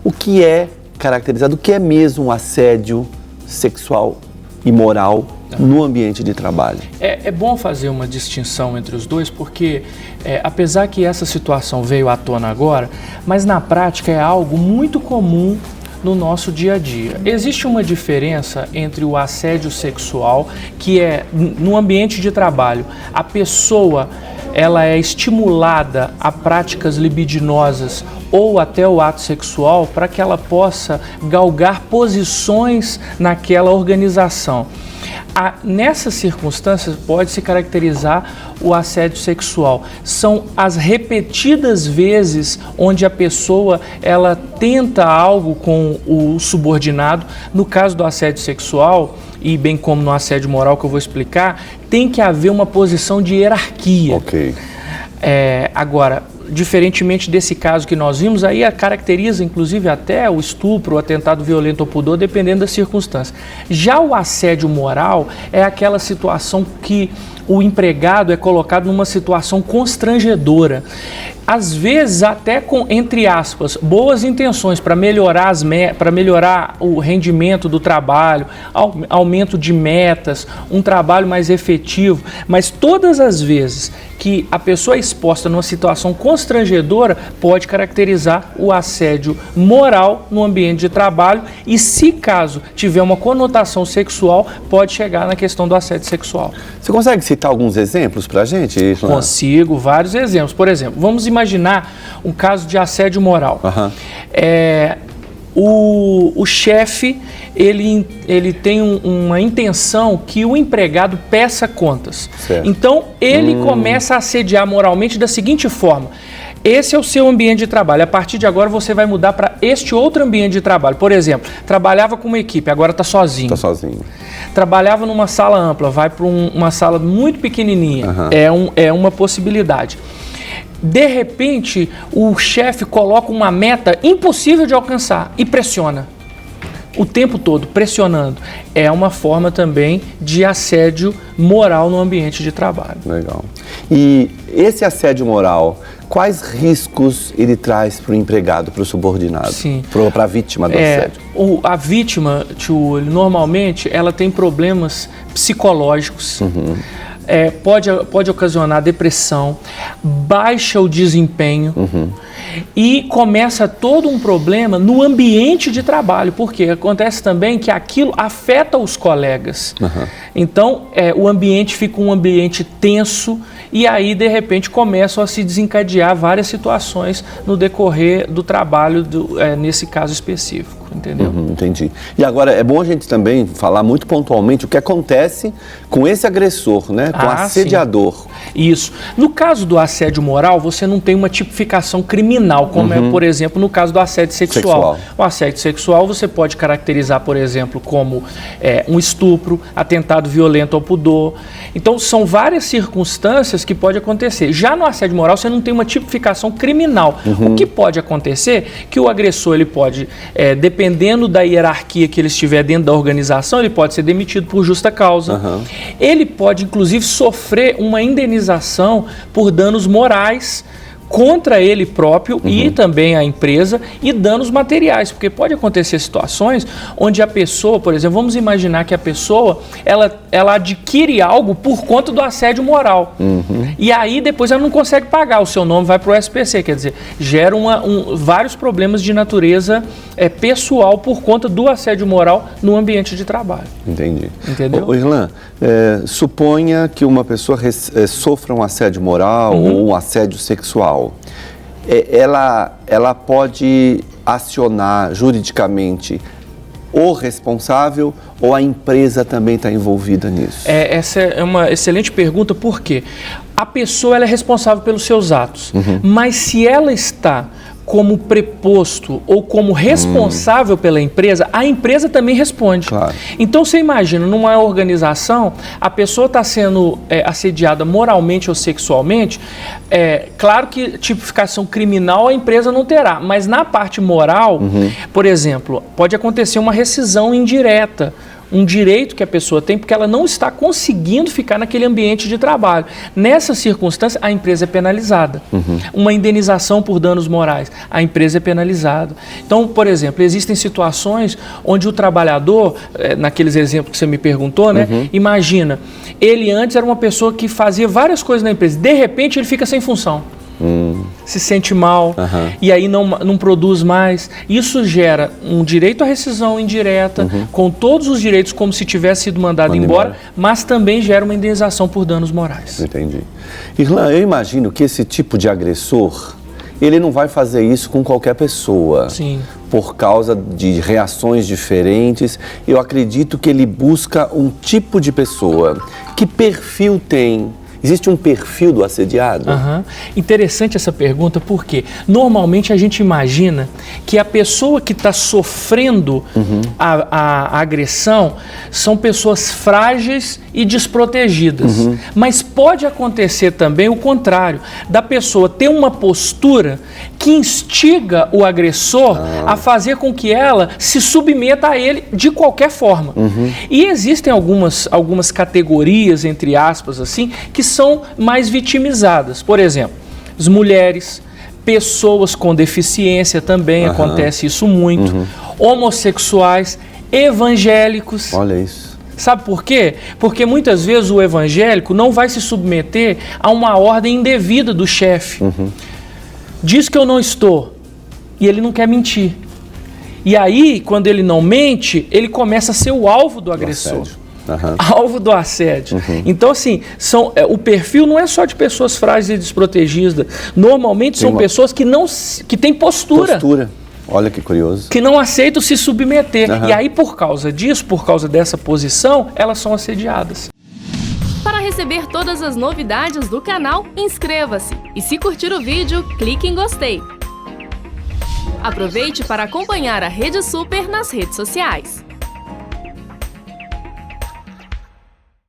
o que é caracterizado, o que é mesmo um assédio sexual e moral no ambiente de trabalho? É bom fazer uma distinção entre os dois, porque apesar que essa situação veio à tona agora, mas na prática é algo muito comum no nosso dia a dia. Existe uma diferença entre o assédio sexual, que é no ambiente de trabalho, a pessoa ela é estimulada a práticas libidinosas ou até o ato sexual para que ela possa galgar posições naquela organização. Nessas circunstâncias pode se caracterizar o assédio sexual. São as repetidas vezes onde a pessoa ela tenta algo com o subordinado. No caso do assédio sexual, e bem como no assédio moral que eu vou explicar, tem que haver uma posição de hierarquia. Ok. Agora, diferentemente desse caso que nós vimos, aí caracteriza inclusive até o estupro, o atentado violento ao pudor, dependendo da circunstância. Já o assédio moral é aquela situação que o empregado é colocado numa situação constrangedora. Às vezes até com, entre aspas, boas intenções para melhorar o rendimento do trabalho, aumento de metas, um trabalho mais efetivo, mas todas as vezes que a pessoa é exposta numa situação constrangedora pode caracterizar o assédio moral no ambiente de trabalho e, se caso tiver uma conotação sexual, pode chegar na questão do assédio sexual. Você consegue citar alguns exemplos para a gente? Consigo, vários exemplos. Por exemplo, vamos imaginar um caso de assédio moral. O chefe, ele tem uma intenção que o empregado peça contas. Certo. Então, ele começa a assediar moralmente da seguinte forma: esse é o seu ambiente de trabalho, a partir de agora você vai mudar para este outro ambiente de trabalho. Por exemplo, trabalhava com uma equipe, agora está sozinho. Está sozinho. Trabalhava numa sala ampla, vai para uma sala muito pequenininha. É uma possibilidade. De repente, o chefe coloca uma meta impossível de alcançar e pressiona. O tempo todo, pressionando. É uma forma também de assédio moral no ambiente de trabalho. Legal. E esse assédio moral, quais riscos ele traz para o empregado, para o subordinado? Sim. Para a vítima do assédio? A vítima, normalmente, ela tem problemas psicológicos. Pode ocasionar depressão, baixa o desempenho e começa todo um problema no ambiente de trabalho, porque acontece também que aquilo afeta os colegas. Então, o ambiente fica um ambiente tenso e aí, de repente, começam a se desencadear várias situações no decorrer do trabalho, nesse caso específico. Entendeu? Entendi. E agora, é bom a gente também falar muito pontualmente o que acontece com esse agressor, né? Com o assediador. Sim. Isso. No caso do assédio moral, você não tem uma tipificação criminal, como é, por exemplo, no caso do assédio sexual. O assédio sexual você pode caracterizar, por exemplo, como um estupro, atentado violento ao pudor. Então, são várias circunstâncias que pode acontecer. Já no assédio moral, você não tem uma tipificação criminal. O que pode acontecer é que o agressor, ele pode, dependendo da hierarquia que ele estiver dentro da organização, ele pode ser demitido por justa causa. Ele pode, inclusive, sofrer uma indenização por danos morais contra ele próprio e também a empresa, e danos materiais, porque pode acontecer situações onde a pessoa, por exemplo, vamos imaginar que a pessoa ela adquire algo por conta do assédio moral, e aí depois ela não consegue pagar, o seu nome vai para o SPC, quer dizer, gera vários problemas de natureza pessoal por conta do assédio moral no ambiente de trabalho. Entendi. Entendeu? Irlan, suponha que uma pessoa sofra um assédio moral ou um assédio sexual. Ela pode acionar juridicamente o responsável ou a empresa também está envolvida nisso? Essa é uma excelente pergunta, porque a pessoa ela é responsável pelos seus atos, mas se ela está como preposto ou como responsável pela empresa, a empresa também responde. Claro. Então, você imagina, numa organização, a pessoa está sendo assediada moralmente ou sexualmente, claro que tipificação criminal a empresa não terá, mas na parte moral, por exemplo, pode acontecer uma rescisão indireta, um direito que a pessoa tem, porque ela não está conseguindo ficar naquele ambiente de trabalho. Nessa circunstância, a empresa é penalizada. Uma indenização por danos morais, a empresa é penalizada. Então, por exemplo, existem situações onde o trabalhador, naqueles exemplos que você me perguntou, né? Imagina, ele antes era uma pessoa que fazia várias coisas na empresa, de repente ele fica sem função. Se sente mal, e aí não produz mais. Isso gera um direito à rescisão indireta, com todos os direitos como se tivesse sido mandado embora, mas também gera uma indenização por danos morais. Entendi. Irlan, eu imagino que esse tipo de agressor, ele não vai fazer isso com qualquer pessoa. Sim. Por causa de reações diferentes. Eu acredito que ele busca um tipo de pessoa. Que perfil tem? Existe um perfil do assediado? Interessante essa pergunta, porque normalmente a gente imagina que a pessoa que está sofrendo a agressão são pessoas frágeis e desprotegidas. Mas pode acontecer também o contrário, da pessoa ter uma postura que instiga o agressor a fazer com que ela se submeta a ele de qualquer forma. E existem algumas categorias, entre aspas, assim, que são mais vitimizadas. Por exemplo, as mulheres, pessoas com deficiência também, acontece isso muito, homossexuais, evangélicos. Olha isso. Sabe por quê? Porque muitas vezes o evangélico não vai se submeter a uma ordem indevida do chefe. Diz que eu não estou, e ele não quer mentir. E aí, quando ele não mente, ele começa a ser o alvo do agressor. Alvo do assédio. Então, assim, o perfil não é só de pessoas frágeis e desprotegidas. Normalmente são pessoas que têm postura. Olha que curioso. Que não aceitam se submeter. E aí, por causa disso, por causa dessa posição, elas são assediadas. Para receber todas as novidades do canal, inscreva-se. E se curtir o vídeo, clique em gostei. Aproveite para acompanhar a Rede Super nas redes sociais.